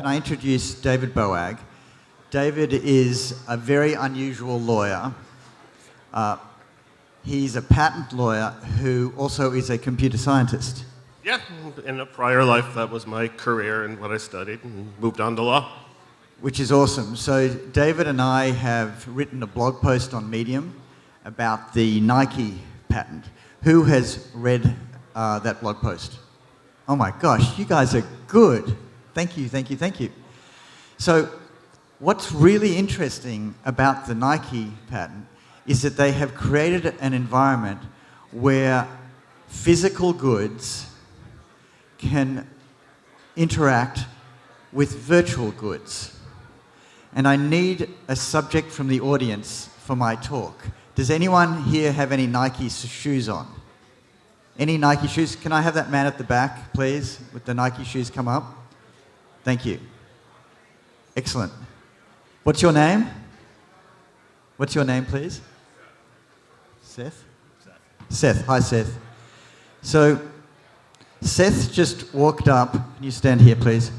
can I introduce David Boag? David is a very unusual lawyer. He's a patent lawyer who also is a computer scientist. Yeah, in a prior life, that was my career and what I studied, and moved on to law. Which is awesome. So David and I have written a blog post on Medium about the Nike patent. Who has read that blog post? Oh my gosh, you guys are good. Thank you, thank you, thank you. So what's really interesting about the Nike patent is that they have created an environment where physical goods can interact with virtual goods. And I need a subject from the audience for my talk. Does anyone here have any Nike shoes on? Any Nike shoes? Can I have that man at the back, please, with the Nike shoes come up? Thank you. Excellent. What's your name? What's your name, please? Seth? Seth. Hi, Seth. So, Seth just walked up. Can you stand here, please?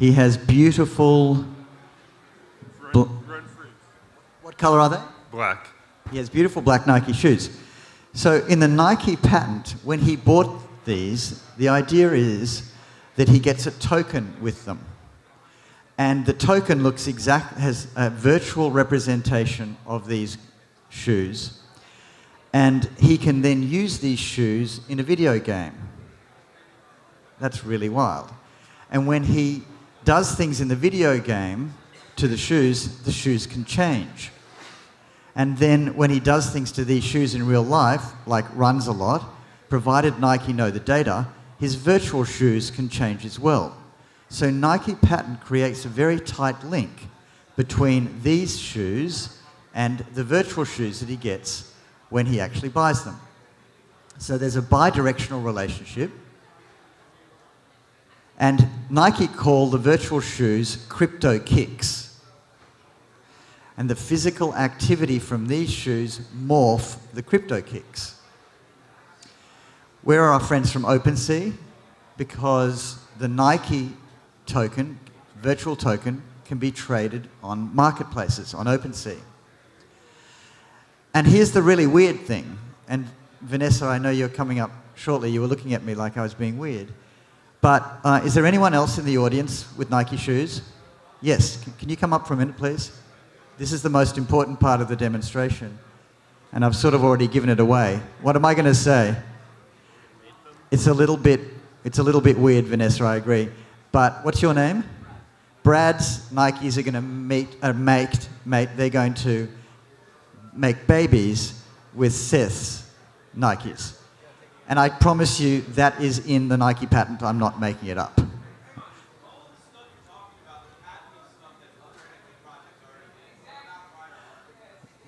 He has beautiful... What color are they? Black. He has beautiful black Nike shoes. So in the Nike patent, when he bought these, the idea is that he gets a token with them. And the token has a virtual representation of these shoes. And he can then use these shoes in a video game. That's really wild. And when he does things in the video game to the shoes can change. And then when he does things to these shoes in real life, like runs a lot, provided Nike know the data, his virtual shoes can change as well. So Nike patent creates a very tight link between these shoes and the virtual shoes that he gets when he actually buys them. So there's a bi-directional relationship. And Nike call the virtual shoes crypto kicks. And the physical activity from these shoes morph the crypto kicks. Where are our friends from OpenSea? Because the Nike token, virtual token, can be traded on marketplaces, on OpenSea. And here's the really weird thing. And Vanessa, I know you're coming up shortly. You were looking at me like I was being weird. But is there anyone else in the audience with Nike shoes? Yes. Can you come up for a minute, please? This is the most important part of the demonstration. And I've sort of already given it away. What am I going to say? It's a little bit weird, Vanessa, I agree. But what's your name? Brad's Nikes are going to they're going to make babies with Seth's Nikes. And I promise you that is in the Nike patent. I'm not making it up.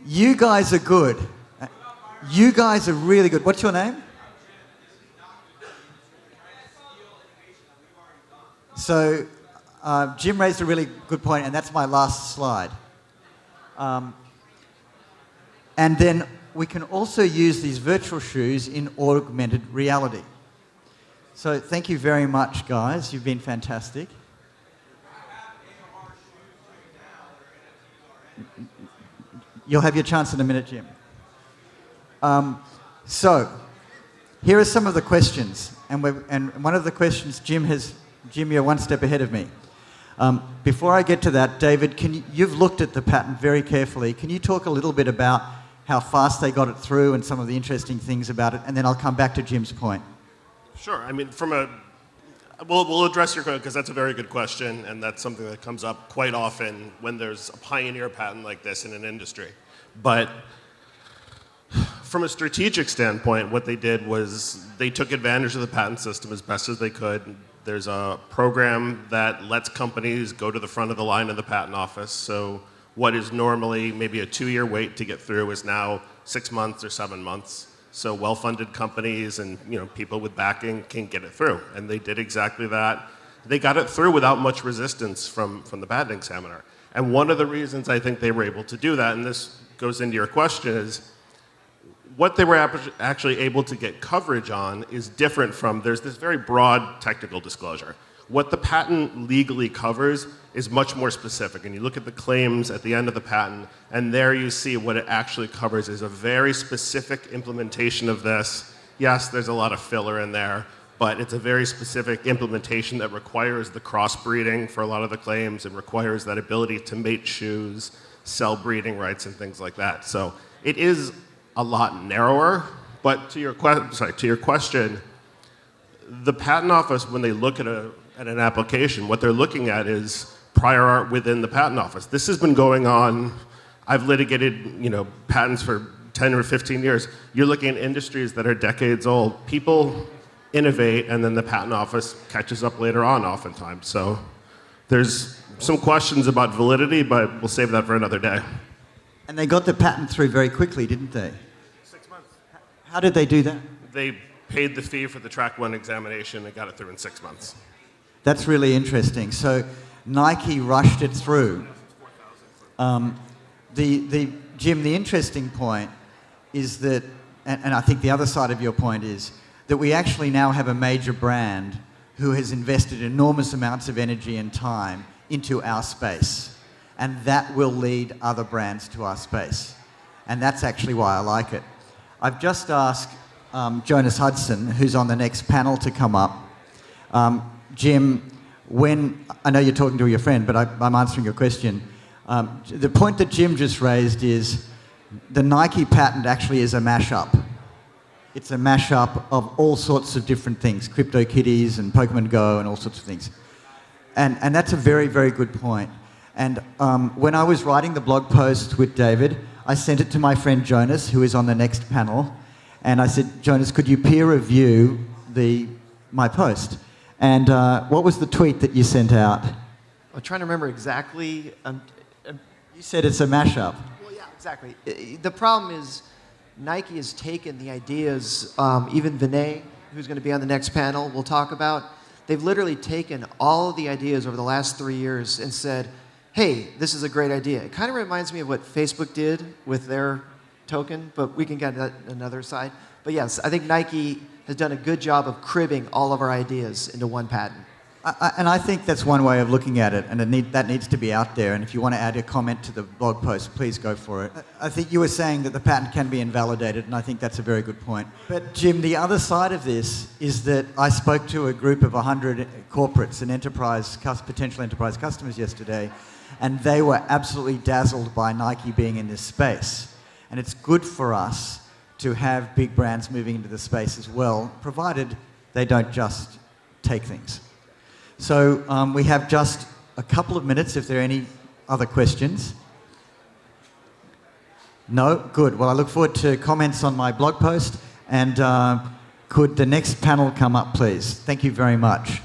You guys are good. You guys are really good. What's your name? So Jim raised a really good point, and that's my last slide. And then we can also use these virtual shoes in augmented reality. So thank you very much, guys. You've been fantastic. You'll have your chance in a minute, Jim. So here are some of the questions. And one of the questions, Jim, you're one step ahead of me. Before I get to that, David, you've looked at the patent very carefully. Can you talk a little bit about how fast they got it through and some of the interesting things about it? And then I'll come back to Jim's point. Sure. I mean, we'll address your question because that's a very good question, and that's something that comes up quite often when there's a pioneer patent like this in an industry. But from a strategic standpoint, what they did was they took advantage of the patent system as best as they could. There's a program that lets companies go to the front of the line in the patent office. So what is normally maybe a 2-year wait to get through is now 6 months or 7 months. So well-funded companies and people with backing can get it through. And they did exactly that. They got it through without much resistance from the patent examiner. And one of the reasons I think they were able to do that, and this goes into your question, is what they were actually able to get coverage on is different from, there's this very broad technical disclosure. What the patent legally covers is much more specific. And you look at the claims at the end of the patent, and there you see what it actually covers is a very specific implementation of this. Yes, there's a lot of filler in there, but it's a very specific implementation that requires the crossbreeding for a lot of the claims and requires that ability to mate shoes, sell breeding rights, and things like that. So it is a lot narrower, but to your question, the patent office, when they look at an application, what they're looking at is prior art within the patent office. This has been going on. I've litigated, patents for 10 or 15 years. You're looking at industries that are decades old. People innovate, and then the patent office catches up later on oftentimes. So there's some questions about validity, but we'll save that for another day. And they got the patent through very quickly, didn't they? 6 months. How did they do that? They paid the fee for the track 1 examination and got it through in 6 months. That's really interesting. So Nike rushed it through. Jim, the interesting point is that, and I think the other side of your point is, that we actually now have a major brand who has invested enormous amounts of energy and time into our space. And that will lead other brands to our space. And that's actually why I like it. I've just asked Jonas Hudson, who's on the next panel, to come up. Jim, I know you're talking to your friend, but I'm answering your question. The point that Jim just raised is the Nike patent actually is a mashup. It's a mashup of all sorts of different things, CryptoKitties and Pokemon Go and all sorts of things. And that's a very, very good point. And when I was writing the blog post with David, I sent it to my friend Jonas, who is on the next panel. And I said, Jonas, could you peer review my post? And what was the tweet that you sent out? I'm trying to remember exactly. You said it's a mashup. Well, yeah, exactly. The problem is Nike has taken the ideas, even Vinay, who's going to be on the next panel, we'll talk about. They've literally taken all of the ideas over the last 3 years and said, hey, this is a great idea. It kind of reminds me of what Facebook did with their token, but we can get that another side. But yes, I think Nike has done a good job of cribbing all of our ideas into one patent. And I think that's one way of looking at it, and that needs to be out there. And if you want to add a comment to the blog post, please go for it. I think you were saying that the patent can be invalidated, and I think that's a very good point. But Jim, the other side of this is that I spoke to a group of 100 corporates and potential enterprise customers yesterday, and they were absolutely dazzled by Nike being in this space. And it's good for us to have big brands moving into the space as well, provided they don't just take things. So we have just a couple of minutes if there are any other questions. No? Good. Well, I look forward to comments on my blog post. And could the next panel come up, please? Thank you very much.